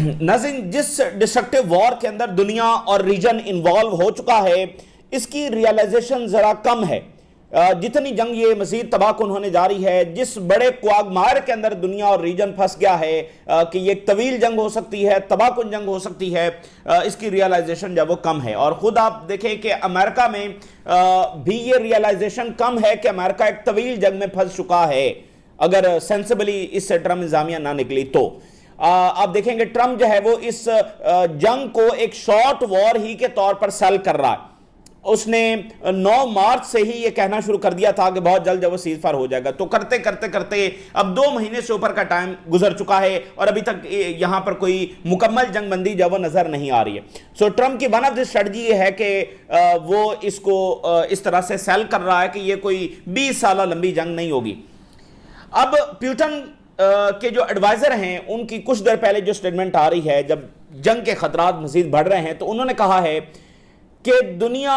ناظرین، جس ڈسٹرکٹیو وار کے اندر دنیا اور ریجن انوالو ہو چکا ہے، اس کی ریالائزیشن ذرا کم ہے۔ جتنی جنگ یہ مزید تباہ کن ہونے جا رہی ہے، جس بڑے کوآگمار کے اندر دنیا اور ریجن پھنس گیا ہے کہ یہ ایک طویل جنگ ہو سکتی ہے، تباہ کن جنگ ہو سکتی ہے، اس کی ریالائزیشن جو وہ کم ہے۔ اور خود آپ دیکھیں کہ امریکہ میں بھی یہ ریالائزیشن کم ہے کہ امریکہ ایک طویل جنگ میں پھنس چکا ہے، اگر سینسبلی اس سے ٹرمپ انتظامیہ نہ نکلی تو۔ آپ دیکھیں کہ ٹرمپ جو ہے وہ اس جنگ کو ایک شارٹ وار ہی کے طور پر سیل کر رہا ہے۔ اس نے 9 مارچ سے ہی یہ کہنا شروع کر دیا تھا کہ بہت جلد جب وہ سیز فائر ہو جائے گا، تو کرتے کرتے کرتے اب 2 مہینے سے اوپر کا ٹائم گزر چکا ہے اور ابھی تک یہاں پر کوئی مکمل جنگ بندی جو وہ نظر نہیں آ رہی ہے۔ سو ٹرمپ کی ون آف دی اسٹریٹجی یہ ہے کہ وہ اس کو اس طرح سے سیل کر رہا ہے کہ یہ کوئی 20 سالہ لمبی جنگ نہیں ہوگی۔ اب پیوٹن کے جو ایڈوائزر ہیں، ان کی کچھ دیر پہلے جو سٹیٹمنٹ آ رہی ہے، جب جنگ کے خطرات مزید بڑھ رہے ہیں، تو انہوں نے کہا ہے کہ دنیا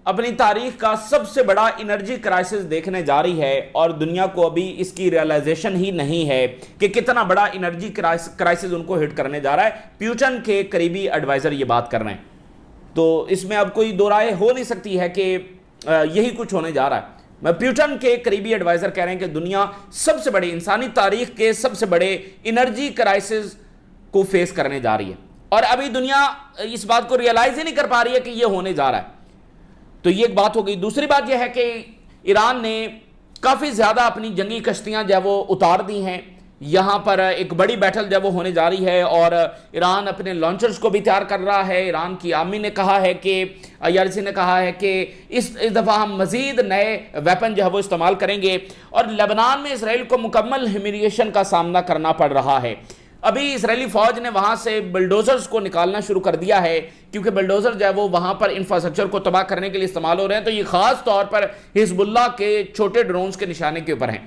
اپنی تاریخ کا سب سے بڑا انرجی کرائسس دیکھنے جا رہی ہے، اور دنیا کو ابھی اس کی ریالائزیشن ہی نہیں ہے کہ کتنا بڑا انرجی کرائسس ان کو ہٹ کرنے جا رہا ہے۔ پیوٹن کے قریبی ایڈوائزر یہ بات کر رہے ہیں، تو اس میں اب کوئی دو رائے ہو نہیں سکتی ہے کہ یہی کچھ ہونے جا رہا ہے۔ پیوٹن کے قریبی ایڈوائزر کہہ رہے ہیں کہ دنیا سب سے بڑے انسانی تاریخ کے سب سے بڑے انرجی کرائسس کو فیس کرنے جا رہی ہے، اور ابھی دنیا اس بات کو ریالائز ہی نہیں کر پا رہی ہے کہ یہ ہونے جا رہا ہے۔ تو یہ ایک بات ہو گئی۔ دوسری بات یہ ہے کہ ایران نے کافی زیادہ اپنی جنگی کشتیاں جو وہ اتار دی ہیں، یہاں پر ایک بڑی بیٹل جب وہ ہونے جا رہی ہے، اور ایران اپنے لانچرز کو بھی تیار کر رہا ہے۔ ایران کی آرمی نے کہا ہے کہ IRGC نے کہا ہے کہ اس دفعہ ہم مزید نئے ویپن جو ہے وہ استعمال کریں گے، اور لبنان میں اسرائیل کو مکمل ہیومیلیشن کا سامنا کرنا پڑ رہا ہے۔ ابھی اسرائیلی فوج نے وہاں سے بلڈوزرز کو نکالنا شروع کر دیا ہے، کیونکہ بلڈوزر جو ہے وہ وہاں پر انفراسٹرکچر کو تباہ کرنے کے لیے استعمال ہو رہے ہیں، تو یہ خاص طور پر حزب اللہ کے چھوٹے ڈرونز کے نشانے کے اوپر ہیں،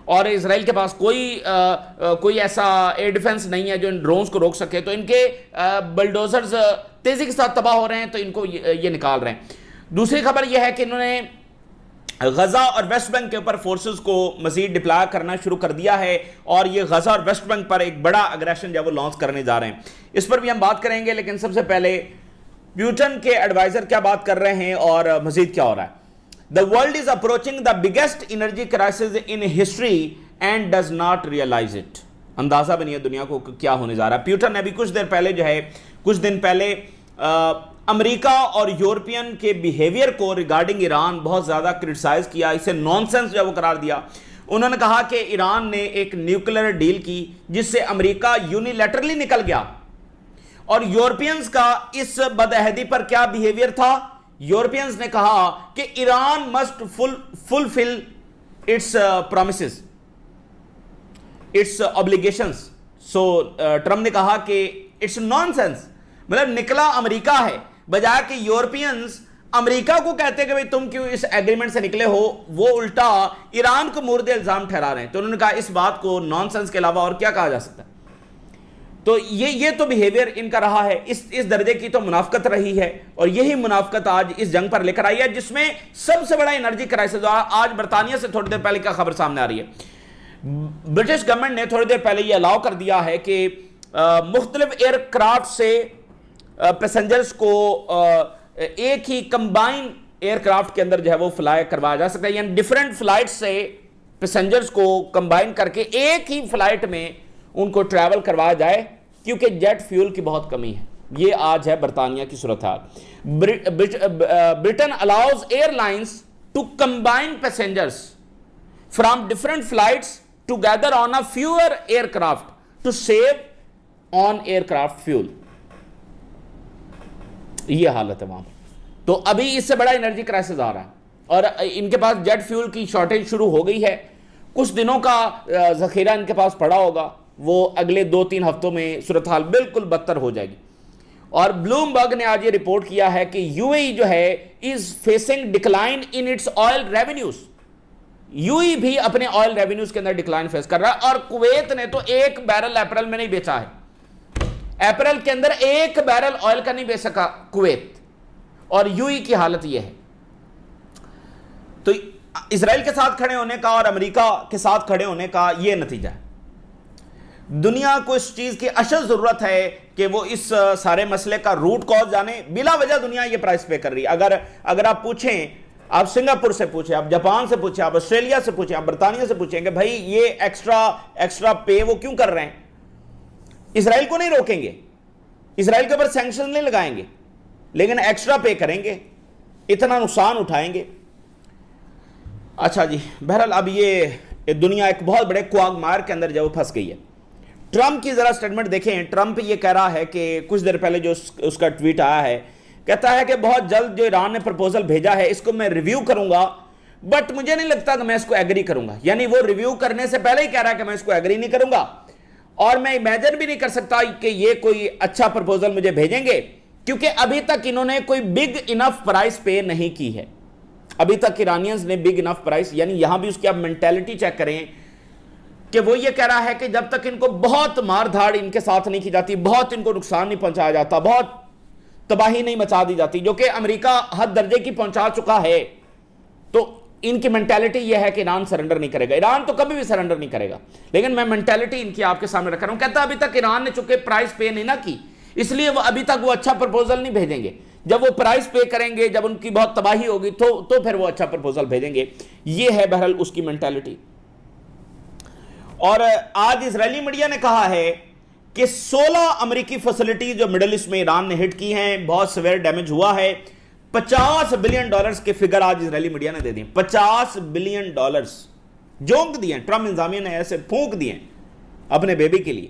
اور اسرائیل کے پاس کوئی ایسا ایئر ڈیفنس نہیں ہے جو ان ڈرونز کو روک سکے، تو ان کے بلڈوزرز تیزی کے ساتھ تباہ ہو رہے ہیں، تو ان کو یہ نکال رہے ہیں۔ دوسری خبر یہ ہے کہ انہوں نے غزہ اور ویسٹ بینک کے اوپر فورسز کو مزید ڈپلائی کرنا شروع کر دیا ہے، اور یہ غزہ اور ویسٹ بینک پر ایک بڑا اگریشن جو وہ لانچ کرنے جا رہے ہیں۔ اس پر بھی ہم بات کریں گے، لیکن سب سے پہلے پیوٹن کے ایڈوائزر کیا بات کر رہے ہیں اور مزید کیا ہو رہا ہے۔ The world is approaching the biggest energy crisis in history and does not realize it۔ اندازہ بھی نہیں ہے دنیا کو کیا ہونے جا رہا ہے۔ پیوٹن نے ابھی کچھ دن پہلے امریکہ اور یورپین کے بیہیویئر کو ریگارڈنگ ایران بہت زیادہ کرٹیسائز کیا، اسے نان سینس جو وہ قرار دیا۔ انہوں نے کہا کہ ایران نے ایک نیوکلیر ڈیل کی جس سے امریکہ یونیلیٹرلی نکل گیا، اور یورپینز کا اس بدعہدی پر کیا بیہیویئر تھا؟ یورپینز نے کہا کہ Iran must fulfil its promises, its obligations. So Trump نے کہا کہ اٹس نان سینس، مطلب نکلا امریکہ ہے، بجائے کہ یورپینز امریکہ کو کہتے کہ تم کیوں اس ایگریمنٹ سے نکلے ہو، وہ الٹا ایران کو مورد الزام ٹھہرا رہے ہیں۔ تو انہوں نے کہا اس بات کو نان سینس کے علاوہ اور کیا کہا جا سکتا ہے۔ تو یہ تو بیہیویئر ان کا رہا ہے، اس درجے کی تو منافقت رہی ہے، اور یہی منافقت آج اس جنگ پر لے کر آئی ہے، جس میں سب سے بڑا انرجی کرائسس آج برطانیہ سے تھوڑی دیر پہلے کا خبر سامنے آ رہی ہے۔ برٹش گورنمنٹ نے تھوڑی دیر پہلے یہ الاؤ کر دیا ہے کہ مختلف ایئر کرافٹ سے پیسنجرز کو ایک ہی کمبائن ایئر کرافٹ کے اندر جو ہے وہ فلائی کروایا جا سکتا ہے، یعنی ڈیفرنٹ فلائٹ سے پیسنجرز کو کمبائن کر کے ایک ہی فلائٹ میں ان کو ٹریول کروایا جائے، کیونکہ جیٹ فیول کی بہت کمی ہے۔ یہ آج ہے برطانیہ کی صورتحال۔ Britain allows airlines to combine passengers from different flights together on a fewer aircraft to save on aircraft fuel. یہ حالت ہے وہاں۔ تو ابھی اس سے بڑا انرجی کرائسس آ رہا ہے، اور ان کے پاس جیٹ فیول کی شارٹیج شروع ہو گئی ہے۔ کچھ دنوں کا ذخیرہ ان کے پاس پڑا ہوگا، وہ اگلے 2-3 ہفتوں میں صورتحال بالکل بدتر ہو جائے گی۔ اور بلومبرگ نے آج یہ رپورٹ کیا ہے کہ UAE جو ہے is facing decline in its oil revenues. UAE بھی اپنے آئل ریونیوز کے اندر ڈکلائن فیس کر رہا ہے، اور کویت نے تو 1 بیرل اپریل میں نہیں بیچا ہے۔ اپریل کے اندر 1 بیرل آئل کا نہیں بیچ سکا کویت، اور UAE کی حالت یہ ہے۔ تو اسرائیل کے ساتھ کھڑے ہونے کا اور امریکہ کے ساتھ کھڑے ہونے کا یہ نتیجہ ہے۔ دنیا کو اس چیز کی اشد ضرورت ہے کہ وہ اس سارے مسئلے کا روٹ کاز جانے. بلا وجہ دنیا یہ پرائس پے کر رہی ہے. اگر آپ پوچھیں, آپ سنگاپور سے پوچھیں, آپ جاپان سے پوچھیں, آپ آسٹریلیا سے پوچھیں, آپ برطانیہ سے پوچھیں کہ بھائی یہ ایکسٹرا پے وہ کیوں کر رہے ہیں. اسرائیل کو نہیں روکیں گے, اسرائیل کے اوپر سینکشن نہیں لگائیں گے, لیکن ایکسٹرا پے کریں گے, اتنا نقصان اٹھائیں گے. اچھا جی, بہرحال اب یہ دنیا ایک بہت بڑے کوگمار کے اندر جو پھنس گئی ہے. ٹرمپ کی ذرا سٹیٹمنٹ دیکھیں. ٹرمپ یہ کہہ رہا ہے کہ کچھ دیر پہلے جو اس کا ٹویٹ آیا ہے, کہتا ہے کہ بہت جلد جو ایران نے پرپوزل بھیجا ہے اس کو میں ریویو کروں گا, بٹ مجھے نہیں لگتا کہ میں اس کو ایگری کروں گا. یعنی وہ ریویو کرنے سے پہلے ہی کہہ رہا ہے کہ میں اس کو ایگری نہیں کروں گا, اور میں امیجن بھی نہیں کر سکتا کہ یہ کوئی اچھا پرپوزل مجھے بھیجیں گے, کیونکہ ابھی تک انہوں نے کوئی بگ انف پرائس پے نہیں کی ہے. ابھی تک ایرانینز نے بگ انف پرائس, یعنی یہاں بھی اس کی آپ مینٹیلٹی چیک کریں کہ وہ یہ کہہ رہا ہے کہ جب تک ان کو بہت مار دھاڑ ان کے ساتھ نہیں کی جاتی, بہت ان کو نقصان نہیں پہنچایا جاتا, بہت تباہی نہیں مچا دی جاتی, جو کہ امریکہ حد درجے کی پہنچا چکا ہے, تو ان کی مینٹیلٹی یہ ہے کہ ایران سرنڈر نہیں کرے گا. ایران تو کبھی بھی سرنڈر نہیں کرے گا, لیکن میں مینٹیلٹی ان کی آپ کے سامنے رکھ رہا ہوں. کہتا ہے ابھی تک ایران نے چونکہ پرائس پے نہیں نہ کی, اس لیے وہ ابھی تک وہ اچھا پرپوزل نہیں بھیجیں گے. جب وہ پرائس پے کریں گے, جب ان کی بہت تباہی ہوگی, تو پھر وہ اچھا پرپوزل بھیجیں گے. یہ ہے بہرحال اس کی مینٹیلٹی. اور آج اسرائیلی میڈیا نے کہا ہے کہ 16 امریکی فیسلٹی جو مڈل ایسٹ میں ایران نے ہٹ کی ہیں, بہت سویر ڈیمیج ہوا ہے. $50 بلین کے فگر آج اسرائیلی میڈیا نے دے دیں. $50 بلین جونک دیے, ٹرمپ انتظامیہ نے ایسے پھونک دیے اپنے بیبی کے لیے.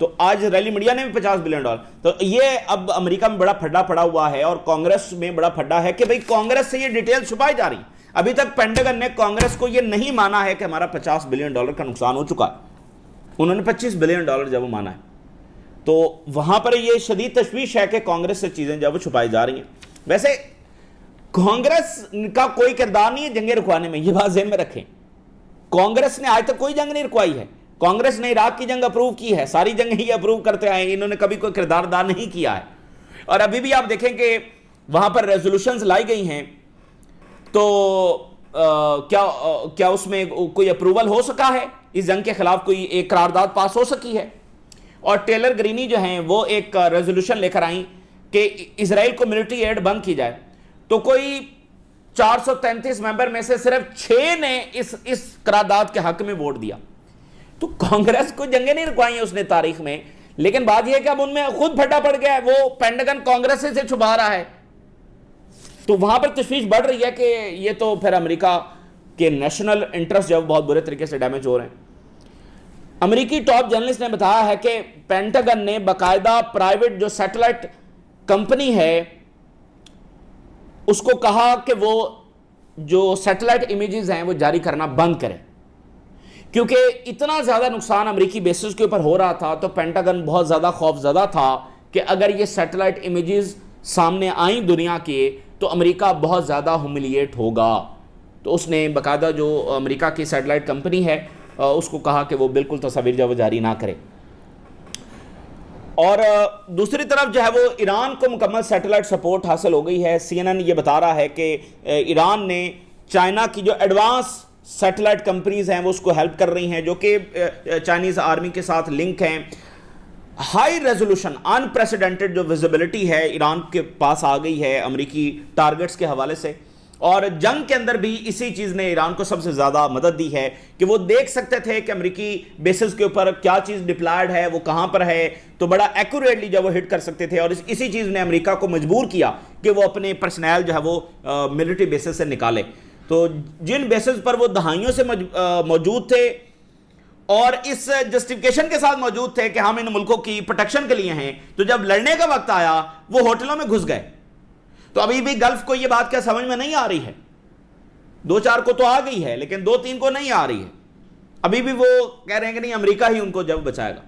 تو آج اسرائیلی میڈیا نے بھی $50 بلین. تو یہ اب امریکہ میں بڑا پھڈا پڑا ہوا ہے, اور کانگریس میں بڑا پھڈا ہے کہ بھئی کانگریس سے یہ ڈیٹیل چھپائی جا رہی. ابھی تک پینٹاگن نے کانگریس کو یہ نہیں مانا ہے کہ ہمارا $50 بلین کا نقصان ہو چکا ہے. انہوں نے $25 بلین جب وہ مانا ہے, تو وہاں پر یہ شدید تشویش ہے کہ کانگریس سے چیزیں جب وہ چھپائی جا رہی ہیں. ویسے کانگریس کا کوئی کردار نہیں ہے جنگیں رکوانے میں, یہ بات ذہن میں رکھیں. کانگریس نے آج تک کوئی جنگ نہیں رکوائی ہے. کانگریس نے عراق کی جنگ اپروو کی ہے, ساری جنگ ہی اپروو کرتے آئے ہیں, انہوں نے کبھی کوئی کردار ادا نہیں کیا ہے. اور ابھی بھی آپ دیکھیں کہ وہاں پر ریزولوشنز لائی گئی ہیں, تو کیا اس میں کوئی اپروول ہو سکا ہے؟ اس جنگ کے خلاف کوئی ایک قرارداد پاس ہو سکی ہے؟ اور ٹیلر گرینی جو ہیں وہ ایک ریزولوشن لے کر آئیں کہ اسرائیل کو ملٹری ایڈ بند کی جائے, تو کوئی 433 ممبر میں سے صرف 6 نے اس قرارداد کے حق میں ووٹ دیا. تو کانگریس کو جنگیں نہیں رکوائی ہیں اس نے تاریخ میں, لیکن بات یہ ہے کہ اب ان میں خود پھٹا پڑ گیا ہے, وہ پینٹاگن کانگریس سے چھپا رہا ہے. تو وہاں پر تشویش بڑھ رہی ہے کہ یہ تو پھر امریکہ کے نیشنل انٹرسٹ جو بہت برے طریقے سے ڈیمیج ہو رہے ہیں. امریکی ٹاپ جرنلسٹ نے بتایا ہے کہ پینٹاگن نے باقاعدہ پرائیویٹ جو سیٹلائٹ کمپنی ہے اس کو کہا کہ وہ جو سیٹلائٹ امیجز ہیں وہ جاری کرنا بند کرے, کیونکہ اتنا زیادہ نقصان امریکی بیسز کے اوپر ہو رہا تھا. تو پینٹاگن بہت زیادہ خوف زدہ تھا کہ اگر یہ سیٹلائٹ امیجز سامنے آئیں دنیا کے, تو امریکہ بہت زیادہ ہیوملیٹ ہوگا. تو اس نے باقاعدہ جو امریکہ کی سیٹلائٹ کمپنی ہے اس کو کہا کہ وہ بالکل تصاویر جو وہ جاری نہ کرے. اور دوسری طرف جو ہے وہ ایران کو مکمل سیٹلائٹ سپورٹ حاصل ہو گئی ہے. سی این این یہ بتا رہا ہے کہ ایران نے چائنا کی جو ایڈوانس سیٹلائٹ کمپنیز ہیں وہ اس کو ہیلپ کر رہی ہیں, جو کہ چائنیز آرمی کے ساتھ لنک ہیں. ہائی ریزولوشن انپریسیڈنٹڈ جو ویزیبلٹی ہے ایران کے پاس آ گئی ہے امریکی ٹارگٹس کے حوالے سے, اور جنگ کے اندر بھی اسی چیز نے ایران کو سب سے زیادہ مدد دی ہے کہ وہ دیکھ سکتے تھے کہ امریکی بیسز کے اوپر کیا چیز ڈپلائڈ ہے, وہ کہاں پر ہے, تو بڑا ایکوریٹلی جب وہ ہٹ کر سکتے تھے. اور اسی چیز نے امریکہ کو مجبور کیا کہ وہ اپنے پرسنل جو ہے وہ ملٹری بیسز سے نکالے. تو جن بیسز پر وہ دہائیوں سے موجود تھے اور اس جسٹیفیکیشن کے ساتھ موجود تھے کہ ہم ان ملکوں کی پروٹیکشن کے لیے ہیں, تو جب لڑنے کا وقت آیا وہ ہوٹلوں میں گھس گئے. تو ابھی بھی گلف کو یہ بات کیا سمجھ میں نہیں آ رہی ہے. 2-4 کو تو آ گئی ہے, لیکن 2-3 کو نہیں آ رہی ہے. ابھی بھی وہ کہہ رہے ہیں کہ نہیں امریکہ ہی ان کو جب بچائے گا.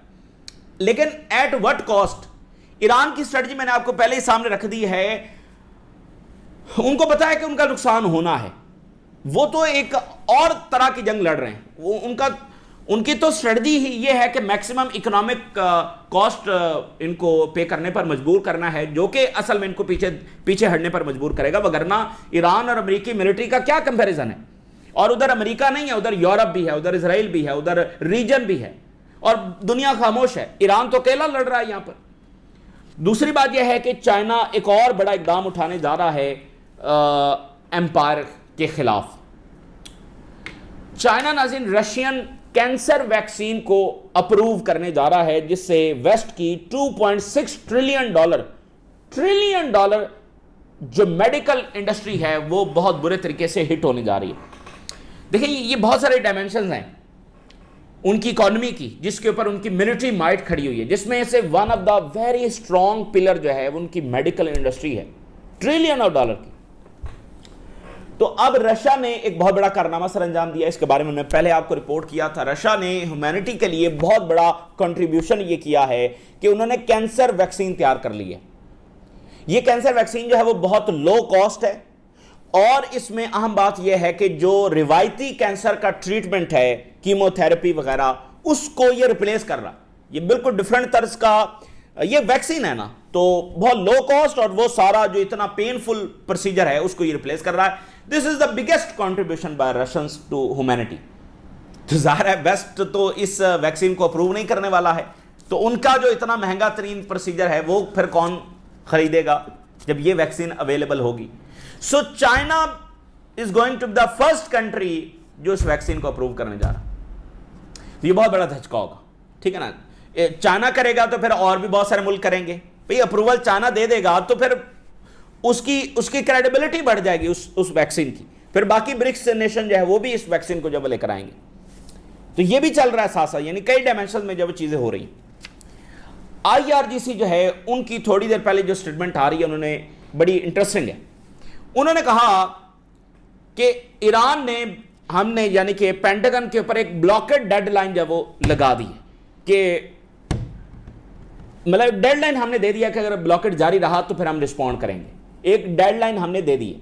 لیکن ایٹ وٹ کاسٹ؟ ایران کی اسٹریٹجی میں نے آپ کو پہلے ہی سامنے رکھ دی ہے. ان کو پتا ہے کہ ان کا نقصان ہونا ہے, وہ تو ایک اور طرح کی جنگ لڑ رہے ہیں. وہ ان کی تو اسٹریٹجی ہی یہ ہے کہ میکسیمم اکنامک کاسٹ ان کو پے کرنے پر مجبور کرنا ہے, جو کہ اصل میں ان کو پیچھے ہٹنے پر مجبور کرے گا. وگرنہ ایران اور امریکی ملٹری کا کیا کمپیریزن ہے؟ اور ادھر امریکہ نہیں ہے, ادھر یورپ بھی ہے, ادھر اسرائیل بھی ہے, ادھر ریجن بھی ہے. اور دنیا خاموش ہے، ایران تو اکیلا لڑ رہا ہے یہاں پر۔ دوسری بات یہ ہے کہ چائنا ایک اور بڑا اقدام اٹھانے جا رہا ہے ایمپائر کے خلاف۔ چائنا ناظرین رشین کینسر ویکسین کو اپروو کرنے جا رہا ہے، جس سے ویسٹ کی $2.6 ٹریلین جو میڈیکل انڈسٹری ہے وہ بہت برے طریقے سے ہٹ ہونے جا رہی ہے۔ دیکھیں یہ بہت سارے ڈائمینشنز ہیں ان کی اکانومی کی، جس کے اوپر ان کی ملٹری مائٹ کھڑی ہوئی ہے، جس میں سے one of the very strong pillar جو ہے وہ ان کی میڈیکل انڈسٹری ہے، $ٹریلین کی۔ تو اب رشیا نے ایک بہت بڑا کارنامہ سر انجام دیا، اس کے بارے میں نے پہلے آپ کو رپورٹ کیا تھا۔ رشیا نے ہیومینٹی کے لیے بہت بڑا کنٹریبیوشن یہ کیا ہے کہ انہوں نے کینسر ویکسین تیار کر لی ہے۔ یہ کینسر ویکسین جو ہے وہ بہت لو کاسٹ ہے، اور اس میں اہم بات یہ ہے کہ جو روایتی کینسر کا ٹریٹمنٹ ہے، کیمو تھراپی وغیرہ، اس کو یہ ریپلیس کر رہا ہے۔ یہ بالکل ڈیفرنٹ طرز کا یہ ویکسین ہے نا، تو بہت لو کاسٹ، اور وہ سارا جو اتنا پینفل پروسیجر ہے اس کو یہ ریپلیس کر رہا ہے۔ This is the biggest contribution by Russians to humanity. تو ظاہر ہے ویسٹ تو اس ویکسین کو اپروو نہیں کرنے والا ہے، تو ان کا جو اتنا مہنگا ترین پروسیجر ہے وہ پھر کون خریدے گا جب یہ ویکسین اویلیبل ہوگی۔ So China is going to be the first country جو اس ویکسین کو اپروو کرنے جا رہا ہے۔ یہ بہت بڑا دھچکا ہوگا، ٹھیک ہے نا۔ چائنا کرے گا تو پھر اور بھی بہت سارے ملک کریں گے، بھئی اپروول چائنا دے دے گا تو پھر اس کی کریڈیبلٹی بڑھ جائے گی اس ویکسین کی، پھر باقی برکس نیشن جو ہے وہ بھی اس ویکسین کو جب لے کر آئیں گے۔ تو یہ بھی چل رہا ہے ساتھ ساتھ، یعنی کئی ڈائمینشن میں جب چیزیں ہو رہی ہیں۔ IRGC جو ہے ان کی تھوڑی دیر پہلے جو سٹیٹمنٹ آ رہی ہے انہوں نے بڑی انٹرسٹنگ ہے۔ انہوں نے کہا کہ ایران نے ہم نے یعنی کہ پینٹاگن کے اوپر ایک بلاکڈ ڈیڈ لائن جو وہ لگا دی ہے، کہ مطلب ڈیڈ لائن ہم نے دے دیا کہ اگر بلاکڈ جاری رہا تو پھر ہم رسپونڈ کریں گے، ایک ڈیڈ لائن ہم نے دے دی ہے۔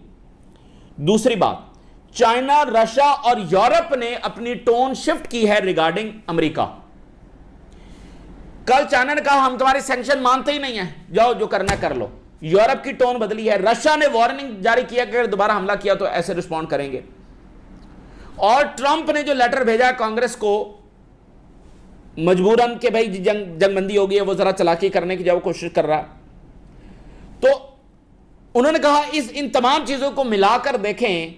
دوسری بات، چائنا، رشیا اور یورپ نے اپنی ٹون شفٹ کی ہے ریگارڈنگ امریکہ۔ کل چائنا نے کہا ہم تمہاری سینکشن مانتے ہی نہیں ہیں، جاؤ جو کرنا ہے کر لو۔ یورپ کی ٹون بدلی ہے، رشیا نے وارننگ جاری کیا کہ اگر دوبارہ حملہ کیا تو ایسے رسپونڈ کریں گے، اور ٹرمپ نے جو لیٹر بھیجا کانگریس کو مجبوراً کہ بھائی جنگ بندی ہو گئی ہے، وہ ذرا چلاکی کرنے کی جو کوشش کر رہا ہے۔ تو انہوں نے کہا ان تمام چیزوں کو ملا کر دیکھیں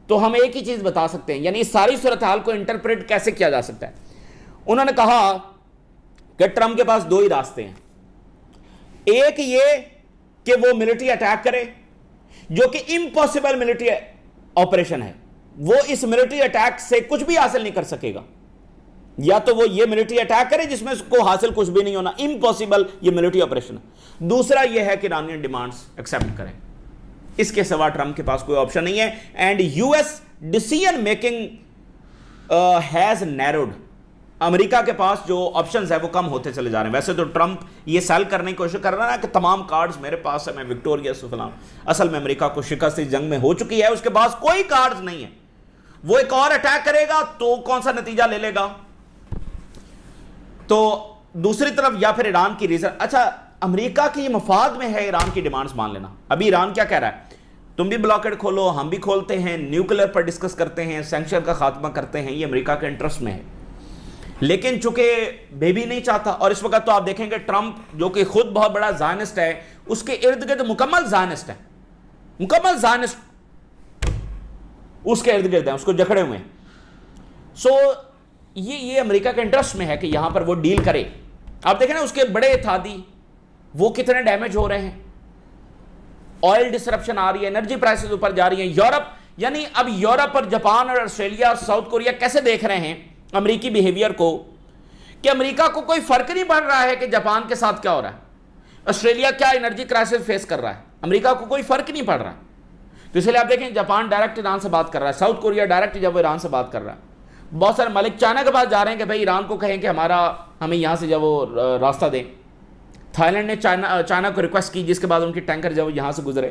تو ہم ایک ہی چیز بتا سکتے ہیں، یعنی اس ساری صورتحال کو انٹرپریٹ کیسے کیا جا سکتا ہے۔ انہوں نے کہا کہ ٹرمپ کے پاس دو ہی راستے ہیں، ایک یہ کہ وہ ملٹری اٹیک کرے، جو کہ امپاسبل ملٹری آپریشن ہے، وہ اس ملٹری اٹیک سے کچھ بھی حاصل نہیں کر سکے گا، یا تو وہ یہ ملٹری اٹیک کرے جس میں اس کو حاصل کچھ بھی نہیں ہونا، امپاسبل یہ ملٹری آپریشن ہے۔ دوسرا یہ ہے کہ ایرانین ڈیمانڈز ایکسیپٹ کریں، اس کے سوا ٹرمپ کے پاس کوئی آپشن نہیں ہے۔ And US decision making has narrowed, امریکہ کے پاس جو آپشنز ہے وہ کم ہوتے چلے جا رہے ہیں۔ ویسے تو ٹرمپ یہ سیل کرنے کی کوشش کر رہا ہے کہ تمام کارڈز میرے پاس ہے، میں وکٹوریس فلاں، اصل میں امریکہ کو شکست اس جنگ میں ہو چکی ہے، اس کے پاس کوئی کارڈز نہیں ہے، وہ ایک اور اٹیک کرے گا تو کون سا نتیجہ لے لے گا۔ تو دوسری طرف یا پھر ایران کی ریزن، اچھا امریکہ کی مفاد میں ہے ایران کی ڈیمانڈز مان لینا۔ ابھی ایران کیا کہہ رہا ہے، تم بھی بلاکڈ کھولو، ہم بھی کھولتے ہیں، نیوکلیر پر ڈسکس کرتے ہیں، سینکشن کا خاتمہ کرتے ہیں، یہ امریکہ کے انٹرسٹ میں ہے۔ لیکن چونکہ بیبی نہیں چاہتا، اور اس وقت تو آپ دیکھیں کہ ٹرمپ جو کہ خود بہت بڑا زائنسٹ ہے، اس کے ارد گرد مکمل زائنسٹ ہے، مکمل زائنسٹ اس کے ارد گرد ہیں، اس کو جکڑے ہوئے ہیں۔ سو یہ امریکہ کے انٹرسٹ میں ہے کہ یہاں پر وہ ڈیل کرے۔ آپ دیکھیں نا اس کے بڑے اتحادی وہ کتنے ڈیمیج ہو رہے ہیں، آئل ڈسرپشن آ رہی ہے، انرجی پرائسز اوپر جا رہی ہیں۔ یورپ، یعنی اب یورپ اور جاپان اور آسٹریلیا اور ساؤتھ کوریا کیسے دیکھ رہے ہیں امریکی بیہیویئر کو، کہ امریکہ کو کوئی فرق نہیں پڑ رہا ہے کہ جاپان کے ساتھ کیا ہو رہا ہے، آسٹریلیا کیا انرجی کرائسس فیس کر رہا ہے، امریکہ کو کوئی فرق نہیں پڑ رہا۔ تو اس لیے آپ دیکھیں جاپان ڈائریکٹ ایران سے بات کر رہا ہے، ساؤتھ کوریا ڈائریکٹ جب وہ ایران سے بات کر رہا ہے، بہت سارے ملک چائنا کے پاس جا رہے ہیں کہ بھائی ایران کو کہیں کہ ہمیں یہاں سے جب وہ راستہ دیں۔ تھائی لینڈ نے چائنا کو ریکویسٹ کی، جس کے بعد ان کی ٹینکر جب یہاں سے گزرے۔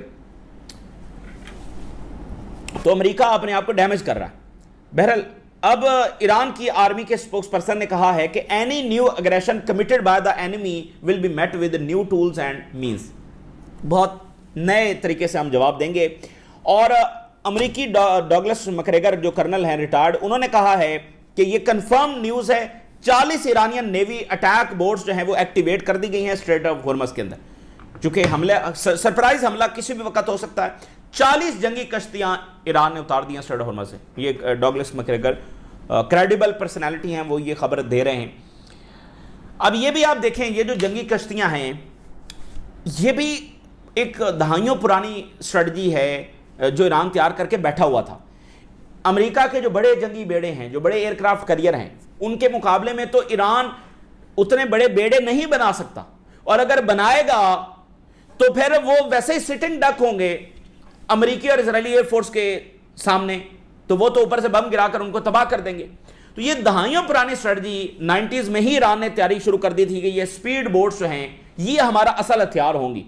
تو امریکہ اپنے آپ کو ڈیمیج کر رہا ہے۔ بہرحال اب ایران کی آرمی کے اسپوکس پرسن نے کہا ہے کہ any new aggression committed by the enemy will be met with new tools and means, بہت نئے طریقے سے ہم جواب دیں گے۔ اور امریکی ڈاگلس مکریگر جو کرنل ہیں ریٹائرڈ، انہوں نے کہا ہے کہ یہ کنفرم نیوز ہے، 40 ایرانین نیوی اٹیک بورڈز جو ہیں وہ ایکٹیویٹ کر دی گئی ہیں اسٹریٹ آف ہرمز کے اندر، چونکہ سرپرائز حملہ کسی بھی وقت ہو سکتا ہے۔ 40 جنگی کشتیاں ایران نے اتار دی ہیں اسٹریٹ آف ہرمز سے۔ یہ ڈاگلس مکریگر کریڈیبل پرسنالٹی ہیں، وہ یہ خبر دے رہے ہیں۔ اب یہ بھی آپ دیکھیں، یہ جو جنگی کشتیاں ہیں یہ بھی ایک دہائیوں پرانی اسٹریٹجی ہے جو ایران تیار کر کے بیٹھا ہوا تھا۔ امریکہ کے جو بڑے جنگی بیڑے ہیں، جو بڑے ایئر کرافٹ کیریئر ہیں، ان کے مقابلے میں تو ایران اتنے بڑے بیڑے نہیں بنا سکتا، اور اگر بنائے گا تو پھر وہ ویسے ہی سٹنگ ڈک ہوں گے امریکی اور اسرائیلی ایئر فورس کے سامنے، تو وہ تو اوپر سے بم گرا کر ان کو تباہ کر دیں گے۔ تو یہ دہائیوں پرانی اسٹریٹجی 90s میں ہی ایران نے تیاری شروع کر دی تھی کہ یہ سپیڈ بوٹس جو ہیں یہ ہمارا اصل ہتھیار ہوں گی،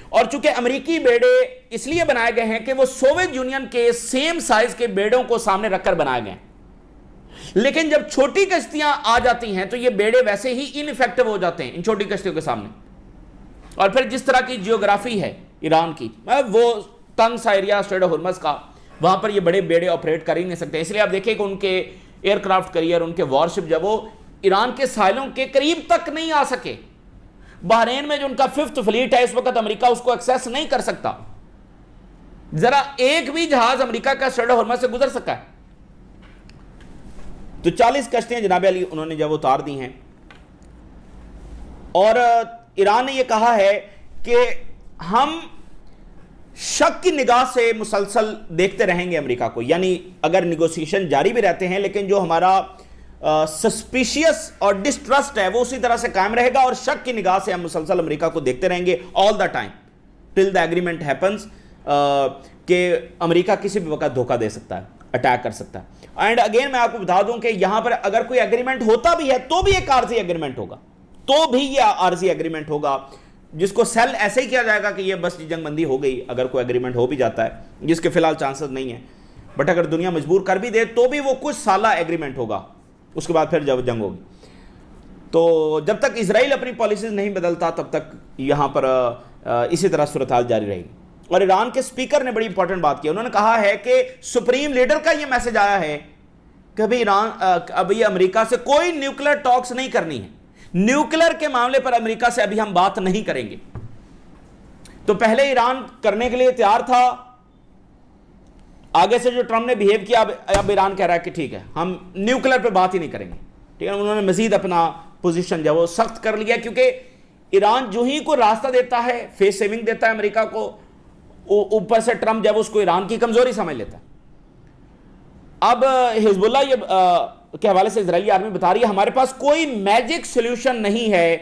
اور چونکہ امریکی بیڑے اس لیے بنائے گئے ہیں کہ وہ سوویت یونین کے سیم سائز کے بیڑوں کو سامنے رکھ کر بنائے گئے ہیں، لیکن جب چھوٹی کشتیاں آ جاتی ہیں تو یہ بیڑے ویسے ہی ان ایفیکٹو ہو جاتے ہیں ان چھوٹی کشتیوں کے سامنے۔ اور پھر جس طرح کی جیوگرافی ہے ایران کی، وہ تنگ سا ایریا اسٹریٹ آف ہرمز کا، وہاں پر یہ بڑے بیڑے آپریٹ کر ہی نہیں سکتے۔ اس لیے آپ دیکھیں کہ ان کے ایئر کرافٹ کیریئر، ان کے وارشپ جب وہ ایران کے ساحلوں کے قریب تک نہیں آ سکے، بحرین میں جو ان کا 5th فلیٹ ہے اس وقت امریکہ اس کو ایکسیس نہیں کر سکتا، ذرا ایک بھی جہاز امریکہ کا اسٹریٹ آف ہرمز سے گزر سکا ہے۔ تو 40 کشتیاں جناب علی انہوں نے جب اتار دی ہیں، اور ایران نے یہ کہا ہے کہ ہم شک کی نگاہ سے مسلسل دیکھتے رہیں گے امریکہ کو، یعنی اگر نیگوسیشن جاری بھی رہتے ہیں لیکن جو ہمارا سسپیشیس اور ڈسٹرسٹ ہے وہ اسی طرح سے قائم رہے گا، اور شک کی نگاہ سے ہم مسلسل امریکہ کو دیکھتے رہیں گے all the time till the agreement happens, کہ امریکہ کسی بھی وقت دھوکہ دے سکتا ہے، اٹیک کر سکتا ہے۔ اینڈ اگین میں آپ کو بتا دوں کہ یہاں پر اگر کوئی ایگریمنٹ ہوتا بھی ہے تو بھی ایک عارضی ایگریمنٹ ہوگا، جس کو سیل ایسے ہی کیا جائے گا کہ یہ بس جنگ بندی ہو گئی، اگر کوئی ایگریمنٹ ہو بھی جاتا ہے، جس کے فی الحال چانسز نہیں ہیں، بٹ اگر دنیا مجبور کر بھی دے تو بھی وہ کچھ سالہ ایگریمنٹ ہوگا، اس کے بعد پھر جب جنگ ہوگی۔ تو جب تک اسرائیل اپنی پالیسیز نہیں بدلتا تب تک یہاں پر اسی طرح صورتحال جاری رہے گی۔ اور ایران کے سپیکر نے بڑی امپورٹنٹ بات کی، انہوں نے کہا ہے کہ سپریم لیڈر کا یہ میسج آیا ہے کہ ابھی امریکہ سے کوئی نیوکلیر ٹاکس نہیں کرنی ہے، نیوکلیر کے معاملے پر امریکہ سے ابھی ہم بات نہیں کریں گے۔ تو پہلے ایران کرنے کے لیے تیار تھا، آگے سے جو ٹرمپ نے بیہیو کیا اب ایران کہہ رہا ہے کہ ٹھیک ہے ہم نیوکلیر پہ بات ہی نہیں کریں گے، ٹھیک ہے۔ انہوں نے مزید اپنا پوزیشن جو وہ سخت کر لیا، کیونکہ ایران جو ہی کوئی راستہ دیتا ہے، فیس سیونگ دیتا ہے امریکہ کو، اوپر سے ٹرمپ جب اس کو ایران کی کمزوری سمجھ لیتا ہے۔ اب حزب اللہ کے حوالے سے اسرائیلی آرمی بتا رہی ہے ہمارے پاس کوئی میجک سولوشن نہیں ہے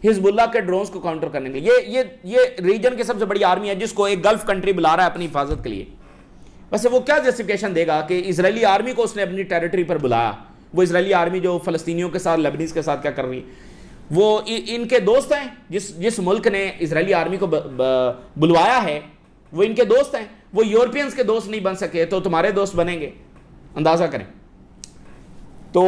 حزب اللہ کے ڈرونز کو کاؤنٹر کرنے کے لیے۔ یہ ریجن کی سب سے بڑی آرمی ہے جس کو ایک گلف کنٹری بلا رہا ہے اپنی حفاظت کے لیے، ویسے وہ کیا جسٹیفیکیشن دے گا کہ اسرائیلی آرمی کو اس نے اپنی ٹیریٹری پر بلایا؟ وہ اسرائیلی آرمی جو فلسطینیوں کے ساتھ، لیبنیز کے ساتھ کیا کر رہی ہے؟ وہ ان کے دوست ہیں، جس ملک نے اسرائیلی آرمی کو بلوایا ہے وہ ان کے دوست ہیں، وہ یورپینز کے دوست نہیں بن سکے تو تمہارے دوست بنیں گے، اندازہ کریں۔ تو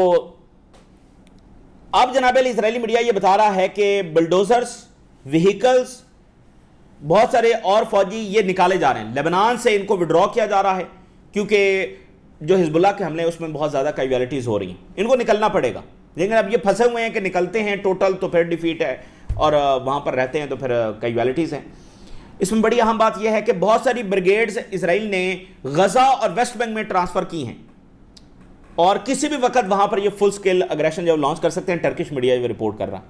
اب جناب علی اسرائیلی میڈیا یہ بتا رہا ہے کہ بلڈوزرز، وہیکلز، بہت سارے اور فوجی یہ نکالے جا رہے ہیں، لیبنان سے ان کو وڈرا کیا جا رہا ہے، کیونکہ جو حزب اللہ کے حملے ہیں اس میں بہت زیادہ کیجویلٹیز ہو رہی ہیں، ان کو نکلنا پڑے گا۔ لیکن اب یہ پھنسے ہوئے ہیں کہ نکلتے ہیں ٹوٹل تو پھر ڈیفیٹ ہے، اور وہاں پر رہتے ہیں تو پھر کیجویلٹیز ہیں۔ اس میں بڑی اہم بات یہ ہے کہ بہت ساری بریگیڈز اسرائیل نے غزہ اور ویسٹ بینک میں ٹرانسفر کی ہیں، اور کسی بھی وقت وہاں پر یہ فل سکیل اگریشن جب لانچ کر سکتے ہیں، ٹرکش میڈیا یہ رپورٹ کر رہا۔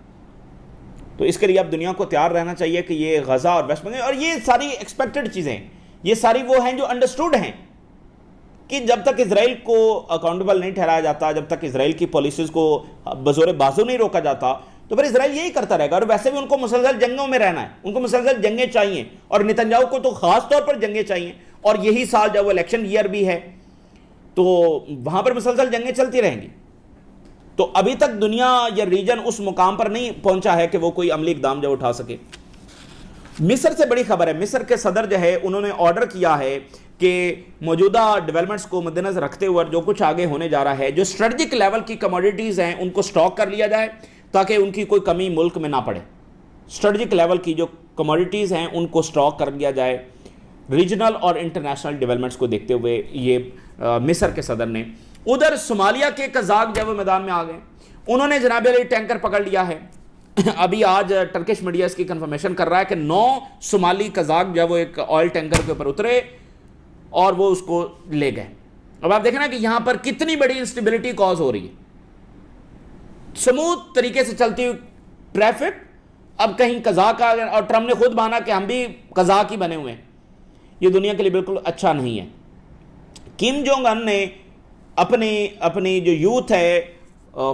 تو اس کے لیے اب دنیا کو تیار رہنا چاہیے کہ یہ غزہ اور ویسٹ بینک، اور یہ ساری ایکسپیکٹڈ چیزیں، یہ ساری وہ ہیں جو انڈرسٹوڈ ہیں کہ جب تک اسرائیل کو اکاؤنٹیبل نہیں ٹھہرایا جاتا، جب تک اسرائیل کی پالیسیز کو بزور بازو نہیں روکا جاتا، تو پھر اسرائیل یہی کرتا رہے گا۔ اور ویسے بھی ان کو مسلسل جنگوں میں رہنا ہے، ان کو مسلسل جنگیں چاہیے، اور نتنیاہو کو تو خاص طور پر جنگیں چاہیے، اور یہی سال جب وہ الیکشن ایئر بھی ہے تو وہاں پر مسلسل جنگیں چلتی رہیں گی۔ تو ابھی تک دنیا یا ریجن اس مقام پر نہیں پہنچا ہے کہ وہ کوئی عملی اقدام جو اٹھا سکے۔ مصر سے بڑی خبر ہے، مصر کے صدر جو ہے انہوں نے آرڈر کیا ہے کہ موجودہ ڈیولپمنٹس کو مد نظر رکھتے ہوئے جو کچھ آگے ہونے جا رہا ہے، جو اسٹریٹجک لیول کی کموڈیٹیز ہیں ان کو سٹاک کر لیا جائے تاکہ ان کی کوئی کمی ملک میں نہ پڑے۔ اسٹریٹجک لیول کی جو کموڈیٹیز ہیں ان کو سٹاک کر لیا جائے ریجنل اور انٹرنیشنل ڈیولپمنٹس کو دیکھتے ہوئے، یہ مصر کے صدر نے۔ ادھر صومالیہ کے قزاق جو وہ میدان میں آ گئے، انہوں نے جناب علی ٹینکر پکڑ لیا ہے. ابھی آج ٹرکش میڈیا اس کی کنفرمیشن کر رہا ہے کہ 9 صومالی قزاق جو ہے وہ ایک آئل ٹینکر کے اوپر اترے اور وہ اس کو لے گئے. اب آپ دیکھیں نا کہ یہاں پر کتنی بڑی انسٹیبلٹی کاز ہو رہی ہے. سموتھ طریقے سے چلتی ہوئی ٹریفک اب کہیں قزاق آ گئے, اور ٹرمپ نے خود مانا کہ ہم بھی قزاق ہی بنے ہوئے ہیں. یہ دنیا کے لیے بالکل اچھا نہیں ہے. کم جونگ ان نے اپنی جو یوتھ ہے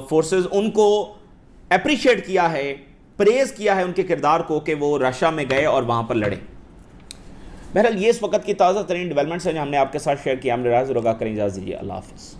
فورسز, ان کو اپریشیٹ کیا ہے, پریز کیا ہے ان کے کردار کو کہ وہ رشیا میں گئے اور وہاں پر لڑے. بہرحال یہ اس وقت کی تازہ ترین ڈیولپمنٹس ہیں جو ہم نے آپ کے ساتھ شیئر کیا. ہم راز رگا کریں, اجازت دیجیے, اللہ حافظ.